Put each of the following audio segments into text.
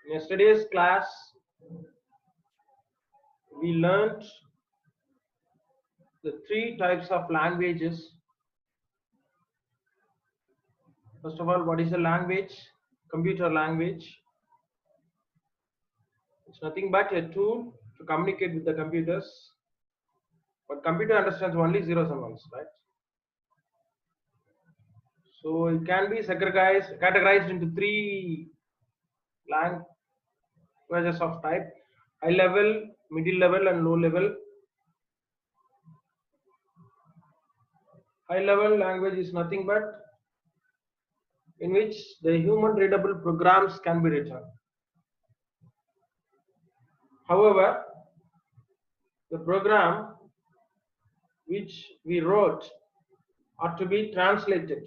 In yesterday's class, we learned the three types of languages. First of all, what is a language? Computer language. It's nothing but a tool to communicate with the computers. But computer understands only zeros and ones, right? So it can be categorized into three languages of type: high level, middle level, and low level. High level language is nothing but in which the human readable programs can be written. However, the program which we wrote are to be translated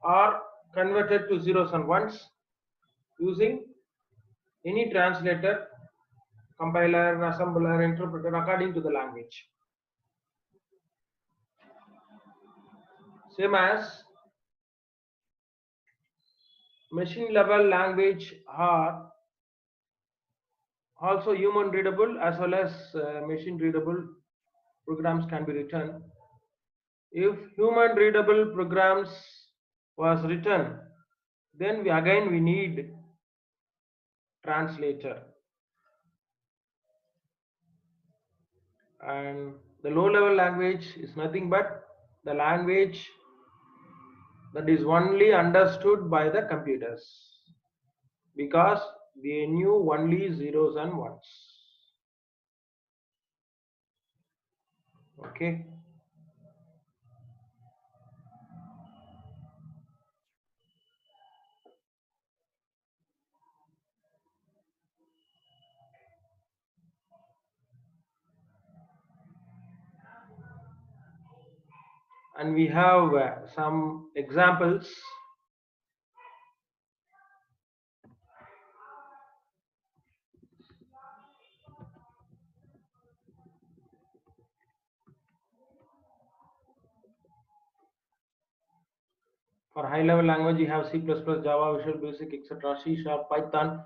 or converted to zeros and ones using any translator, compiler, assembler, interpreter according to the language. Same as machine level language are also human readable as well as machine readable programs can be written. If human readable programs was written, then we need translator. And the low level language is nothing but the language that is only understood by the computers because they knew only zeros and ones. Okay. And we have some examples. For high level language, you have C++, Java, Visual Basic, etc., C Sharp, Python.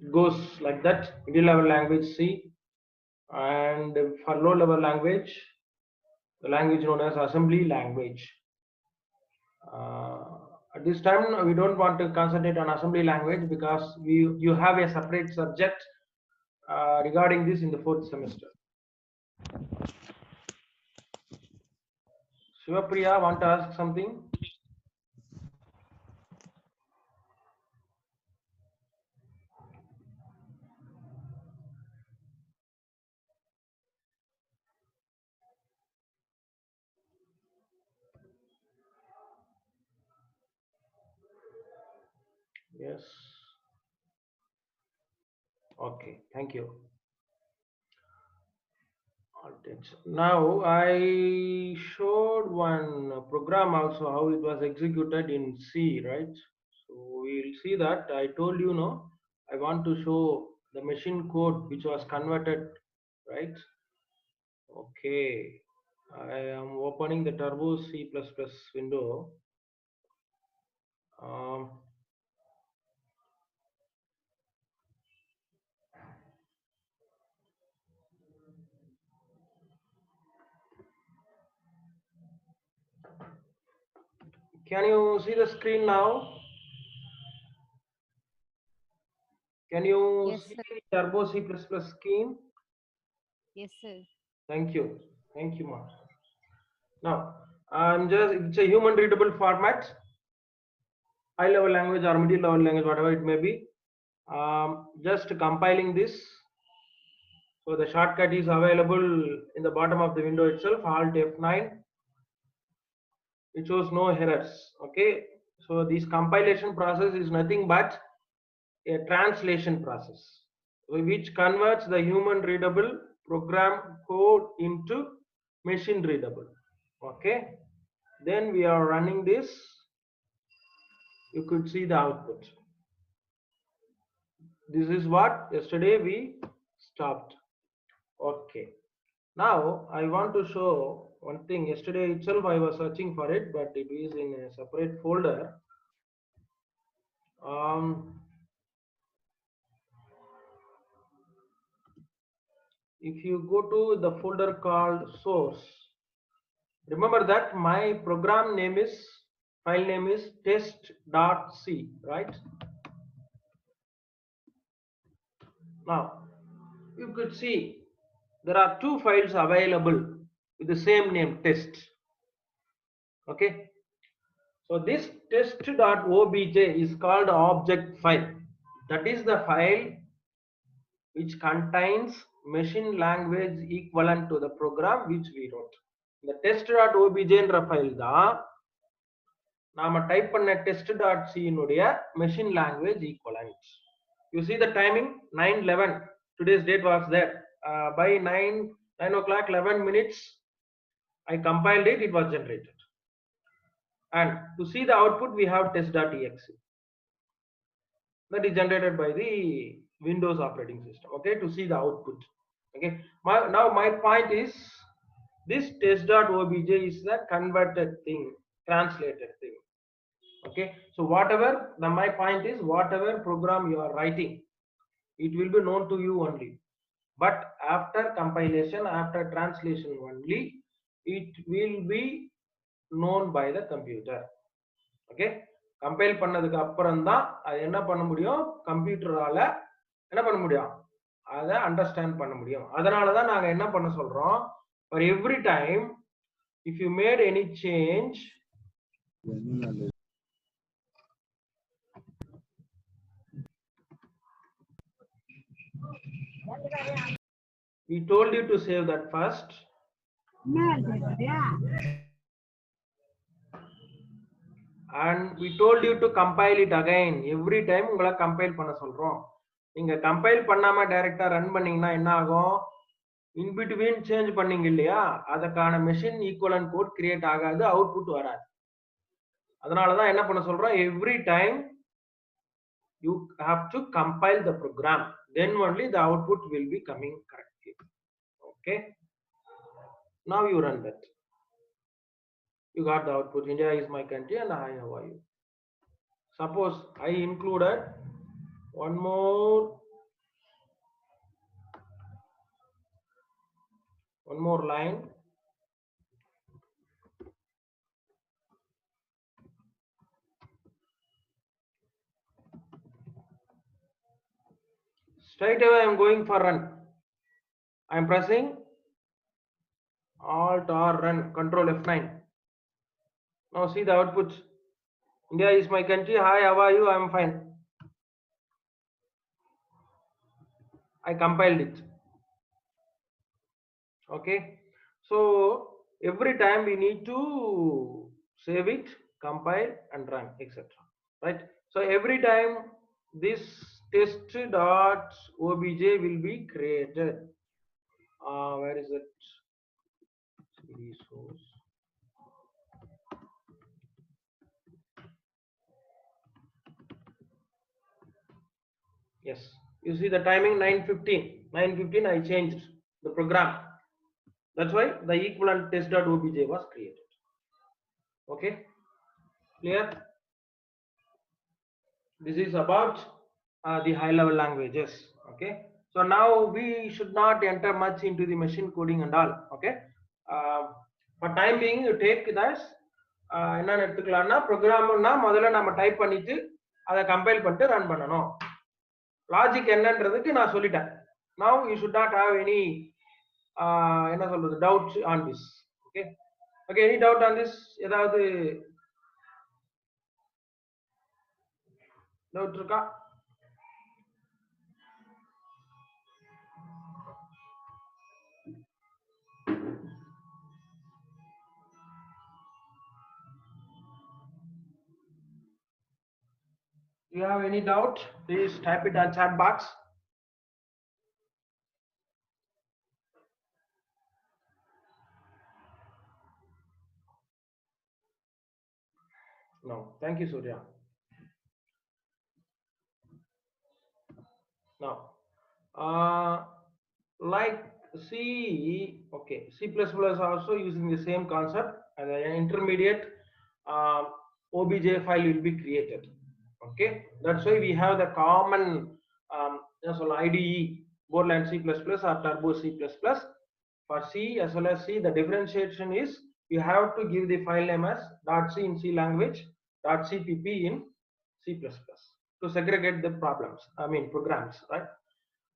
It goes like that. Middle level language C. And for low level language, the language known as assembly language. At this time, we don't want to concentrate on assembly language because you have a separate subject regarding this in the fourth semester. Shivapriya, want to ask something? Yes. Okay, thank you. Now I showed one program also how it was executed in C, right? So we'll see that. I told you, no, I want to show the machine code which was converted, right? Okay, I am opening the Turbo C++ window. Um, can you see the screen now? Can you Yes, see sir. Turbo C++ screen? Yes, sir. Thank you. Thank you, Mark. Now, it's a human readable format, high level language or middle level language, whatever it may be. Just compiling this. So the shortcut is available in the bottom of the window itself, Alt F9. It shows no errors. Okay. So this compilation process is nothing but a translation process, which converts the human readable program code into machine readable. Okay. Then we are running this. You could see the output. This is what yesterday we stopped. Okay. Now I want to show one thing. Yesterday itself I was searching for it, but it is in a separate folder. if you go to the folder called source, remember that my program name is, file name is test.c, right? Now you could see there are two files available with the same name, test. Okay, so this test.obj is called object file. That is the file which contains machine language equivalent to the program which we wrote. The test.obj என்ற file தான் நாம type பண்ண test.c இனுடைய machine language equivalent. You see the timing 9:11. Today's date was there. By 9 o'clock 11 minutes I compiled it, it was generated. And to see the output we have test.exe. That is generated by the Windows operating system. Okay, to see the output. Okay, now my point is this test.obj is the converted thing, translated thing. Okay, so whatever my point is, whatever program you are writing, it will be known to you only, but after compilation, after translation only, it will be known by the computer. Okay, compile பண்ணதுக்கு அப்புறம் தான் அது என்ன பண்ண முடியும், கம்ப்யூட்டரால என்ன பண்ண முடியும், அதை அண்டர்ஸ்டாண்ட் பண்ண முடியும். அதனால தான் நாங்க என்ன பண்ண சொல்றோம், for every time if you made any change, we told you to save that first. And we told you to compile it again. Every time உங்களை compile பண்ண சொல்றோம். நீங்க compile பண்ணாம டைரக்டா ரன் பண்ணீங்கன்னா என்ன ஆகும், in between change பண்ணீங்க இல்லையா, அதற்கான மெஷின் ஈக்குவலன்ட் கோட் கிரியேட் ஆகாது, அவுட்புட் வராது. அதனால தான் என்ன பண்ண சொல்றோம், every time you have to compile the program, then only the output will be coming correctly. Okay, now you run that. You got the output, India is my country and hi, how are you? Suppose I included one more line. Straight away I am going for run. I am pressing Alt or run, Control F9. Now see the output. India is my country. Hi, how are you? I am fine. I compiled it. Okay. So every time we need to save it, compile and run, etc. Right. So every time this test.obj will be created. Where is it? Resource. Yes, you see the timing 9:15. 9:15 I changed the program. That's why the equivalent test.obj was created. Okay, clear? This is about the high level languages. Okay, so now we should not enter much into the machine coding and all. Okay, for time being you take this என்ன எடுத்துக்கலாம்னா, ப்ரோக்ராம்னா முதல்ல நம்ம type பண்ணிட்டு அதை compile பண்ணிட்டு run பண்ணணும். Logic என்னன்றதுக்கு நான் சொல்லிட்டேன். Now you should not have any என்ன சொல்றது doubt on this. Okay, okay, any doubt on this? ஏதாவது doubt இருக்கா? Do you have any doubt? Please type it on chat box. No, thank you, Surya. Now, like C, okay, C++ also using the same concept, and an intermediate OBJ file will be created. Okay, that's why we have the common IDE Borderline C++ or Turbo C++. For C as well as C, the differentiation is you have to give the file name as .c in C language, .cpp in C++ to segregate the programs, right?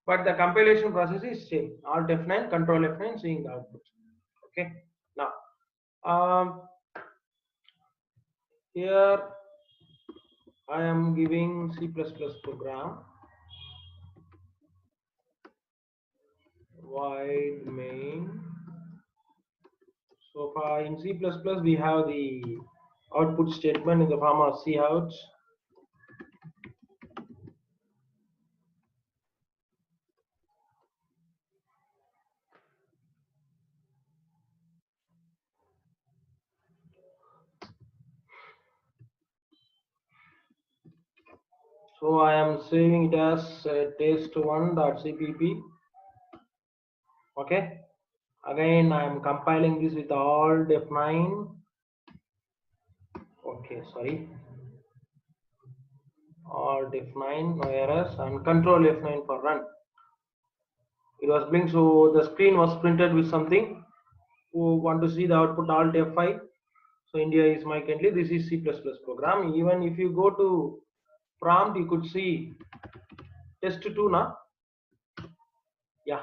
But the compilation process is same. Alt F9, Control F9, seeing the output. Okay. Now, here I am giving C++ program void main. So far in C++, we have the output statement in the form of cout. So I am saving it as test1.cpp. Okay. Again, I am compiling this with Alt F9. Okay, sorry. Alt F9, no errors, and Control F9 for run. It was blinking, so the screen was printed with something. Who want to see the output? Alt F5. So India is my country. This is C++ program. Even if you go to prompt, you could see test2 now. Yeah,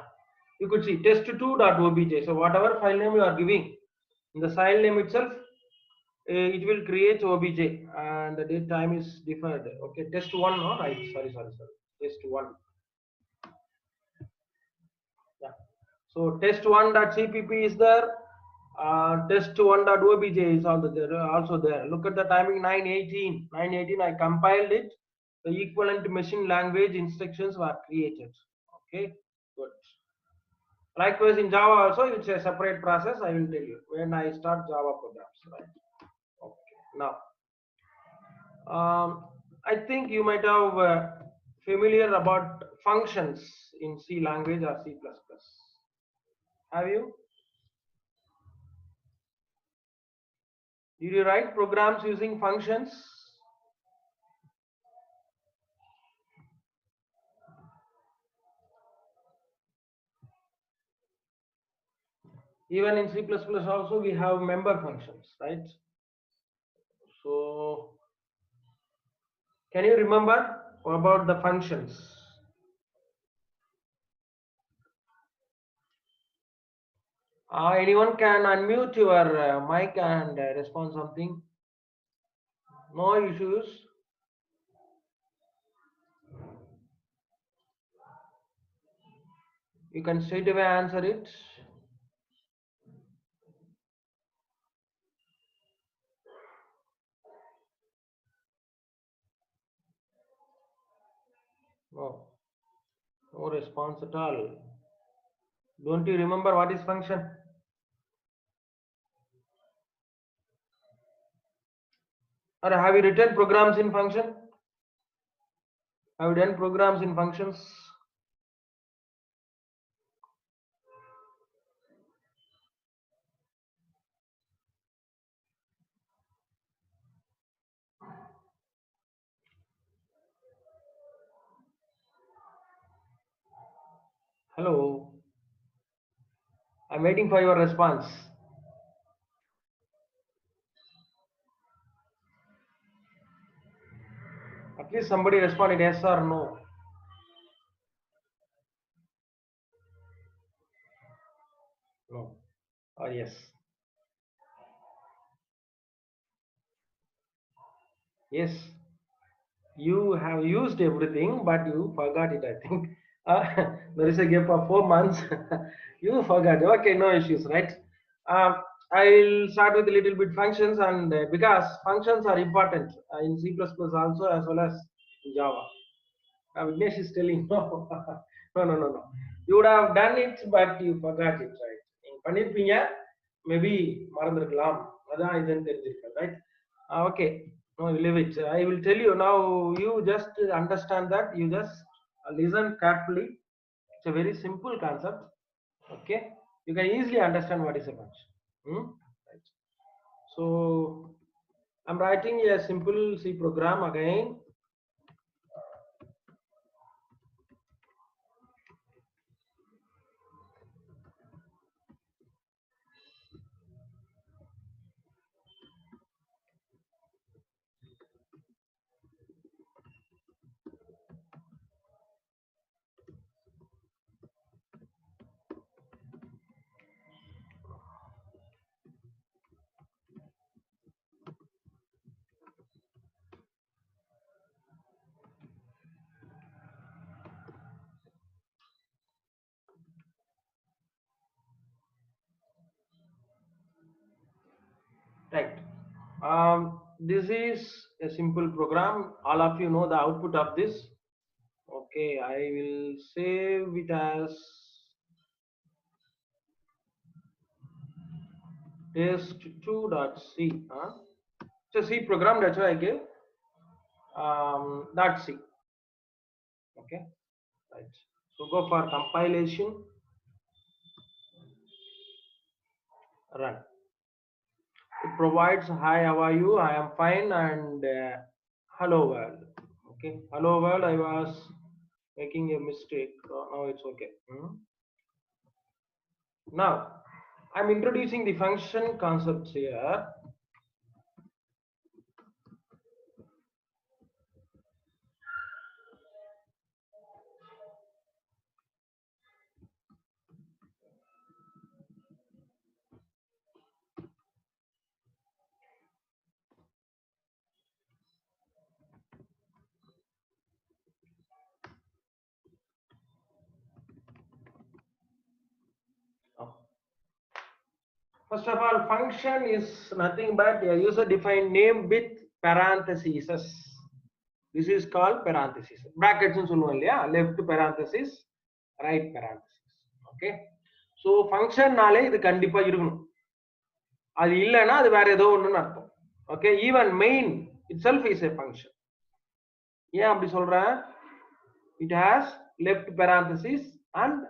you could see test2.obj. So whatever file name you are giving, in the file name itself, it will create obj, and the date time is deferred. Okay, test1, no, right? Sorry. Test1. Yeah. So test1.cpp is there. Test1.obj is also there. Look at the timing 9:18. 9:18. I compiled it. The equivalent machine language instructions were created. Okay, good. Likewise in Java also, it's a separate process. I will tell you when I start Java programs. Right. Okay. Now, I think you might have familiar about functions in C language or C++. Have you? Did you write programs using functions? Even in C++ also we have member functions, right? So can you remember about the functions? Anyone can unmute your mic and respond something. No issues. You can straight away answer it. No, no response at all. Don't you remember what is function? Or have you written programs in function? Have you done programs in functions? Hello. I'm waiting for your response. At least somebody responded yes or no. No. Or yes. Yes. You have used everything, but you forgot it, I think. There is a gap of 4 months. You forgot. Okay, no issues, right? I'll start with a little bit functions, and because functions are important in C++ also as well as in Java. Vignesh is telling no, no. You would have done it, but you forgot it, right? பண்ணிருப்பீங்க maybe மறந்துருக்கலாம் அதான் இதுன்னு தெரிஞ்சிருக்கேன், right? Okay, no, leave it. I will tell you now. You just understand that. You just listen carefully. It's a very simple concept. Okay, you can easily understand what is a function. Right. So I'm writing a simple C program again. This is a simple program. All of you know the output of this. Okay, I will save it as test2.c. It's a C program, that's why I gave .c. Okay, right. So go for compilation, run. It provides hi, how are you, I am fine, and hello world. Okay, hello world, I was making a mistake. Now it's okay. Now I'm introducing the function concepts here. First of all, function is nothing but a user-defined name with parentheses. This is called parentheses. Brackets and so on. Left parenthesis, right parenthesis. Okay. So function nale idu kandipa irukanum. Adu illana adu vera edho onnu artham. Okay. Even main itself is a function. Yeah, appdi solren. It has left parenthesis and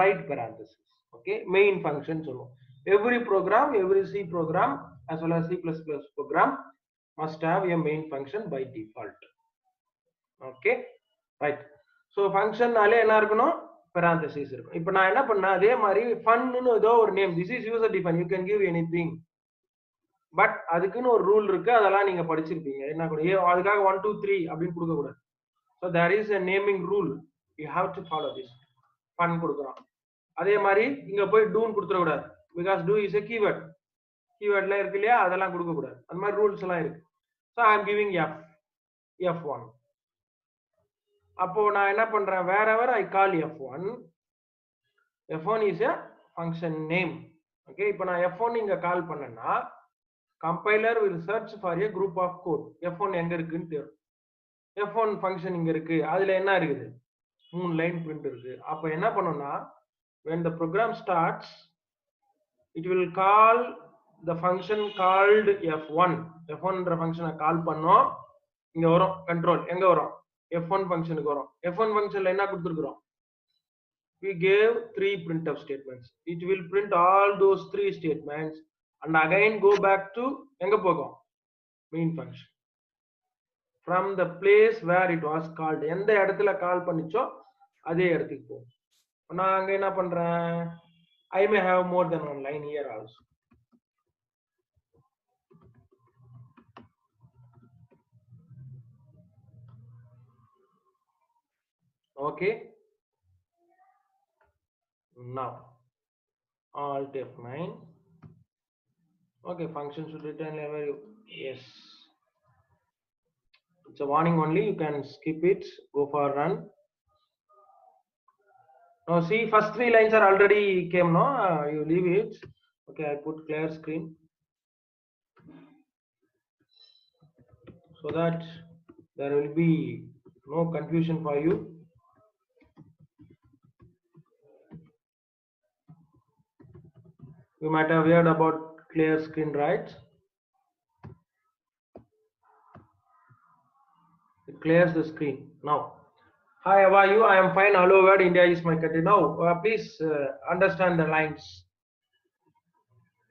right parenthesis. Okay, main function solluvom. Every program, every C program as well as C++ program must have a main function by default. Okay, right. So function nale enna irukanum, parenthesis irukum. Ipo na enna panna adhe mari fun nu edho or name, this is user defined, you can give anything, but adukku or rule irukku, adala neenga padichirpeenga. Enna kuda adukkaga 1 2 3 appdi kuduka kooda. So there is a naming rule, you have to follow this. Fun kudukurom. அதே மாதிரி இங்க போய் டூன் கொடுத்துட கூடாது, because do is a keyword. keywordல இருக்கு இல்லையா, அதெல்லாம் கொடுக்க கூடாது. அந்த மாதிரி ரூல்ஸ் எல்லாம் இருக்கு. So I am giving f1. அப்போ நான் என்ன பண்றேன், wherever I call f1 is a function name. Okay, இப்போ நான் f1 இங்க கால் பண்ணேன்னா compiler will search for a group of code. f1 எங்க இருக்குன்னு தேடும். f1 function இங்க இருக்கு, அதுல என்ன இருக்குது, 3 லைன் print இருக்கு. அப்ப என்ன பண்ணும்னா, when the program starts, it will call the function called f1. f1 என்ற function கால் பண்ணோம், இங்க வரும் control, எங்க வரும், f1 function க்கு வரும். f1 functionல என்ன கொடுத்திருக்கோம், we gave 3 printf statements. It will print all those 3 statements and again go back to எங்க போகும், main function, from the place where it was called. எந்த இடத்துல கால் பண்ணிச்சோ அதே இடத்துக்கு போகும். நான் அங்க என்ன பண்றேன், I may have more than one line here also. Okay, now alt F9. Okay, function should return level. Yes, it's a warning only, you can skip it, go for run. Now see, first 3 lines are already came, no, you leave it. Okay, I put clear screen so that there will be no confusion for you. You might have heard about clear screen, right? It clears the screen. Now, hi, how are you, I am fine, hello world, India is my country. Now please understand the lines,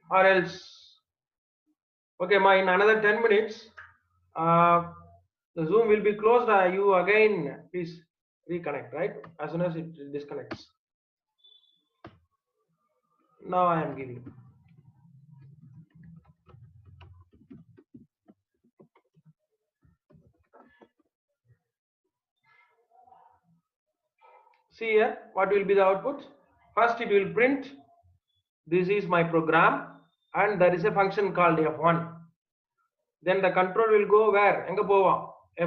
or else, okay, in another 10 minutes the Zoom will be closed. You again please reconnect, right, as soon as it disconnects. Now I am giving. See here, what will be the output? First it will print, this is my program and there is a function called f1. Then the control will go where, enga povam,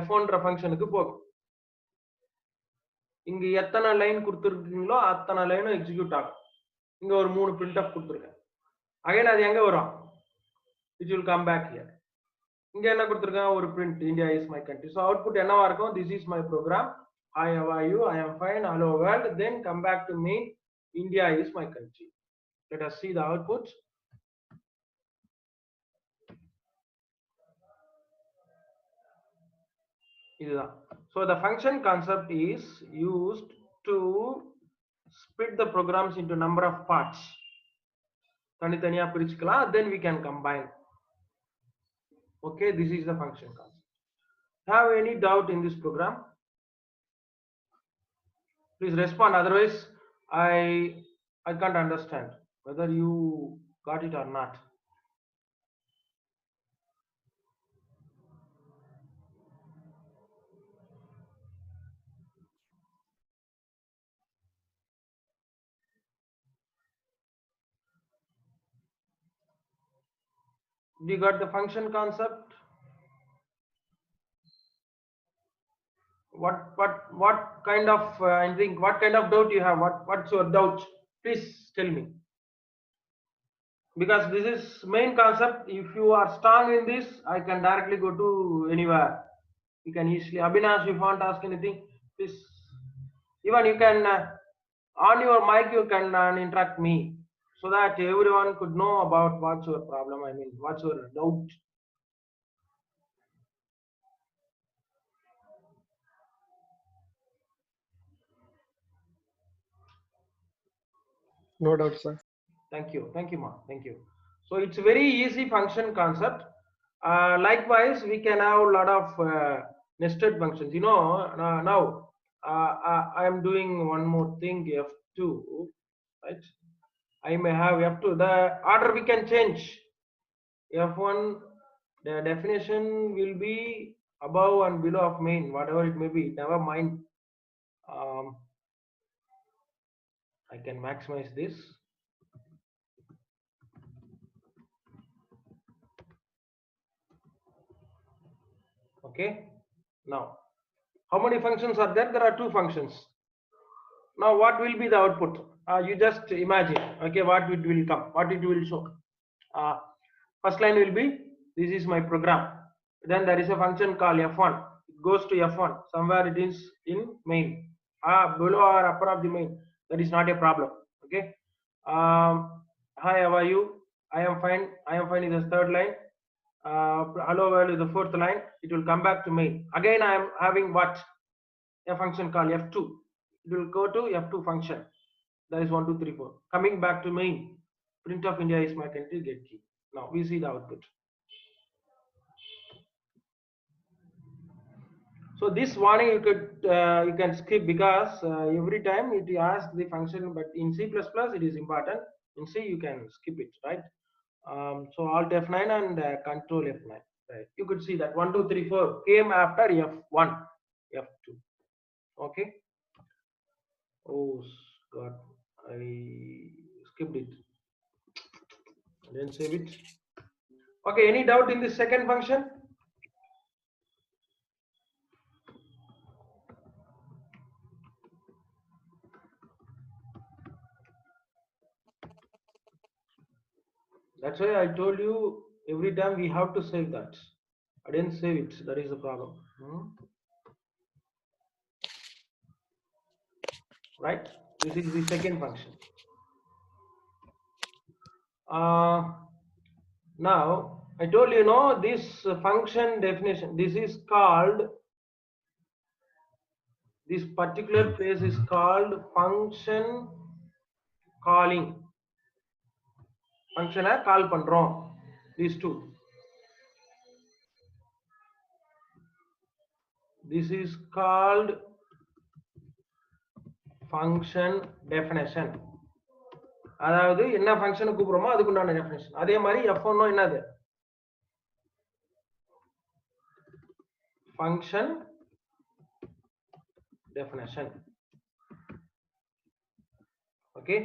f1 function ku pogum. இங்க எத்தனை line கொடுத்திருக்கீங்களோ அத்தனை லைனும் execute ஆகும். இங்க ஒரு 3 printf கொடுத்திருக்கேன். Again அது எங்க வரும், it will come back here. இங்க என்ன கொடுத்திருக்காங்க ஒரு print India is my country. So output என்னவா இருக்கும்? This is my program. Hi, how are you? I am fine. Hello world. Then come back to me. India is my country. Let us see the output. இதுதான். So the function concept is used to split the programs into number of parts. தனித்தனியா பிரிச்சுக்கலாம். Then we can combine. Okay, this is the function concept. Have any doubt in this program? Please respond. Otherwise, I can't understand whether you got it or not. You got the function concept? What kind of I think what kind of doubt you have? What's your doubt? Please tell me. Because this is main concept. If you are strong in this, I can directly go to anywhere. You can easily. Abhinash, if you want to ask anything, please. Even you can on your mic you can interact me so that everyone could know about what's your problem. I mean, what's your doubt. No doubt, sir. Thank you, ma. Thank you. So it's very easy function concept. Likewise, we can have a lot of nested functions. You know, now I am doing one more thing, F2, right? I may have F2. The order we can change. F1, the definition will be above and below of main, whatever it may be. Never mind. I can maximize this. Okay. Now, how many functions are there? There are two functions. Now, what will be the output? You just imagine. Okay, what it will come, what it will show. First line will be, this is my program. Then there is a function called F1. It goes to F1. Somewhere it is in main. Below or upper of the main. That is not a problem. Okay. Hi, how are you? I am fine. I am fine is the third line. Hello world is the fourth line. It will come back to main. Again, I am having what? A function called F2. It will go to F2 function. That is 1, 2, 3, 4. Coming back to main. Print of India is my country, get key. Now we see the output. So this warning you can skip because every time it asks the function, but in C++ it is important. In C you can skip it, right? So Alt F9 and Control F9. Right? You could see that 1, 2, 3, 4 came after F1, F2. Okay. Oh God, I skipped it. I didn't save it. Okay, any doubt in the second function? That's why I told you every time we have to save that. I didn't save it. That is the problem. Right? This is the second function. Now, I told you, this function definition, this is called, this particular phrase is called function calling. Function call பண்றோம். These two. This is called function definition. அதாவது என்ன ஃபங்க்ஷனை கூப்பிடுறோமோ அதுக்குண்டான definition. அதே மாதிரி F1 என்னது? Function definition. Okay.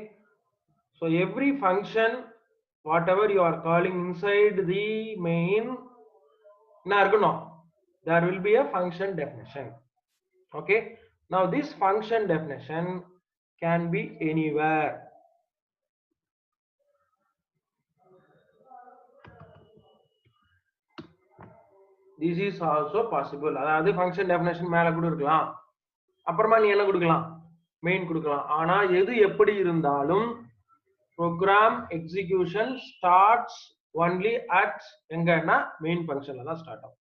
So every function, whatever you are calling inside the main, there will be a function definition. Okay. Now this function definition can be anywhere. this is also possible. அதாவது function definition மேல கூட இருக்கலாம், அப்புறமா நீ என்ன கொடுக்கலாம், main கொடுக்கலாம். ஆனா எது எப்படி இருந்தாலும் program execution starts only at எங்கன்னா மெயின் ஃபங்க்ஷன்ல தான் ஸ்டார்ட் ஆகும்.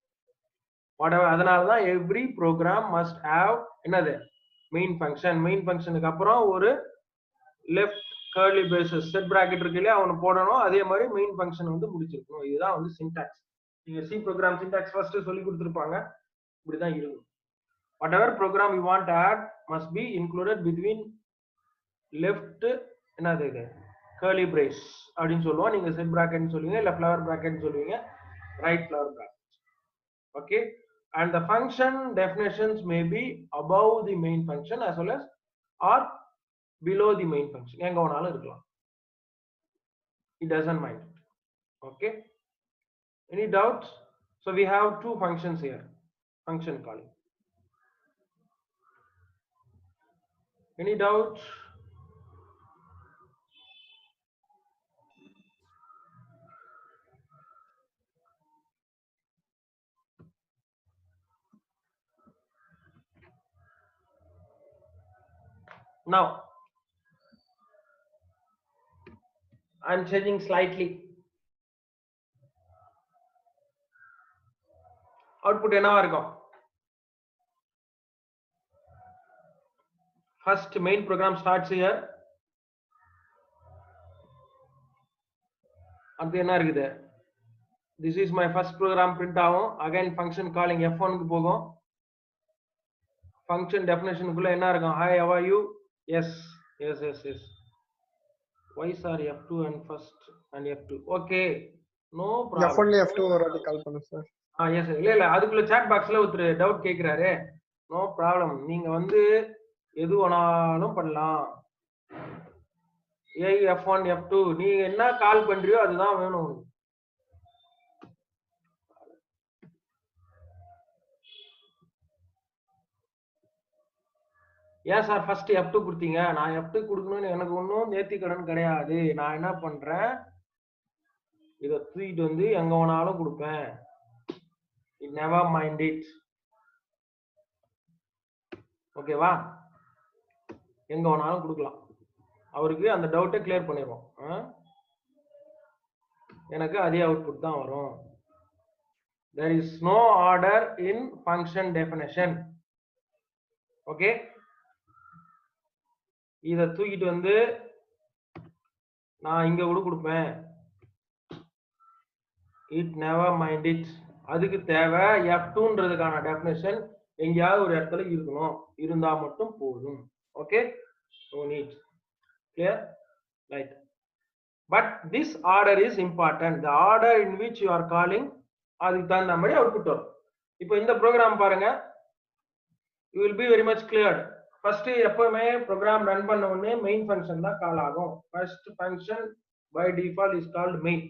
அதனால தான் எவ்ரி ப்ரோக்ராம் மஸ்ட் ஹேவ் என்னது மெயின் ஃபங்க்ஷன். மெயின் ஃபங்க்ஷனுக்கு அப்புறம் ஒரு left curly braces set bracket இருக்கு இல்லையா, அவனை போடணும். அதே மாதிரி மெயின் ஃபங்க்ஷன் வந்து முடிச்சிருக்கணும். இதுதான் வந்து சின்டாக்ஸ். நீங்க சி ப்ரோக்ராம் சின்டாக்ஸ் ஃபர்ஸ்ட் சொல்லி கொடுத்துருப்பாங்க, இப்படிதான் இருக்கும். whatever program you want to add must be included between left என்னது இது curly brace அப்படினு சொல்லுவோம். நீங்க செட் பிராக்கெட் சொல்லுவீங்க, இல்ல ஃப்ளவர் பிராக்கெட் சொல்லுவீங்க, right flower bracket. okay, and the function definitions may be above the main function as well as or below the main function. எங்க வேணாலும் இருக்கலாம். it doesn't mind. okay, any doubts? So we have two functions here, function calling. Any doubts? Now I'm changing slightly. Output என்னவா இருக்கும்? First main program starts here. அது என்ன இருக்குது? This is my first program print ஆகும். Again function calling f1 க்கு போகும். Function definition குள்ள என்ன இருக்கும்? Hi, how are you? Yes. Why are f2 and first and f2? Okay, no problem. f1 f2 ஒருவாட்டி கால் பண்ணு சார். yes இல்ல அதுக்குள்ள chat boxல ஒரு டவுட் கேக்குறாரு. No problem. நீங்க வந்து எது வேணாலும் பண்ணலாம். ஏ f1 f2 நீ என்ன கால் பண்றியோ அதுதான் வேணும். ஏன் சார் ஃபர்ஸ்ட் f2 கொடுத்தீங்க? நான் f2 கொடுக்கணும்னு எனக்கு ஒன்றும் நேர்த்தி கடன் கிடையாது. நான் என்ன பண்றேன், இதை தூக்கிட்டு வந்து எங்க வேணாலும் கொடுப்பேன். it never mind it. ஓகேவா, எங்க வேணாலும் கொடுக்கலாம். அவருக்கு அந்த டவுட்டை கிளியர் பண்ணிடுவோம். எனக்கு அதே அவுட்புட் தான் வரும். there is no order in function definition. Okay, இத தூக்கிட்டு வந்து நான் இங்க கூட கொடுப்பேன். it never mind it. அதுக்கு தேவை f2ன்றதுக்கான டெஃபினிஷன் எங்கயாவது ஒரு இடத்துல இருக்கணும், இருந்தா மட்டும் போதும். Okay, no need. clear? right. but this order is important. the order in which you are calling, அதுக்கு தகுந்த மாதிரி அவுட்புட் வரும். இப்போ இந்த ப்ரோக்ராம் பாருங்க, you will be very much cleared. First எப்பவுமே ப்ரோக்ராம் ரன் பண்ண உடனே மெயின் ஃபங்க்ஷன் தான் கால் ஆகும். First function by default is called main.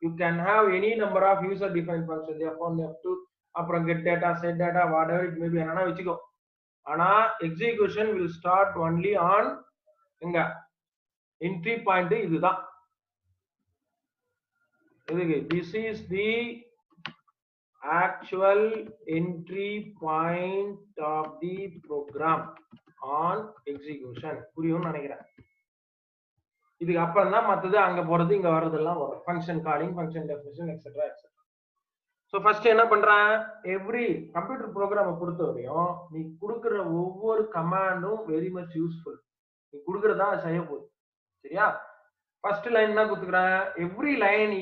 you can have any number of user defined functions, f1 f2 அப்புறம் get data, set data, whatever it may be என்னன்னா வெச்சுக்கோ. ஆனா execution will start only on எங்க entry point. இதுதான் இதுக்கு this is the actual entry point of the program on execution. புரியும்னு நினைக்கிறேன். இதுக்கு அப்புறம் தான் மத்தது அங்க போறது இங்க வர்றதெல்லாம் வரும். Function calling, function definition etcetera etcetera. So first என்ன பண்றேன், எவ்ரி கம்ப்யூட்டர் ப்ரோக்ராமை பொறுத்தவரையும் நீ கொடுக்குற ஒவ்வொரு கமாண்டும் வெரி மச் யூஸ்ஃபுல். நீ கொடுக்கறதா செய்ய போகுது. சரியா? ஃபர்ஸ்ட் லைன் என்ன கொடுத்துக்கிறேன், எவ்ரி லைன்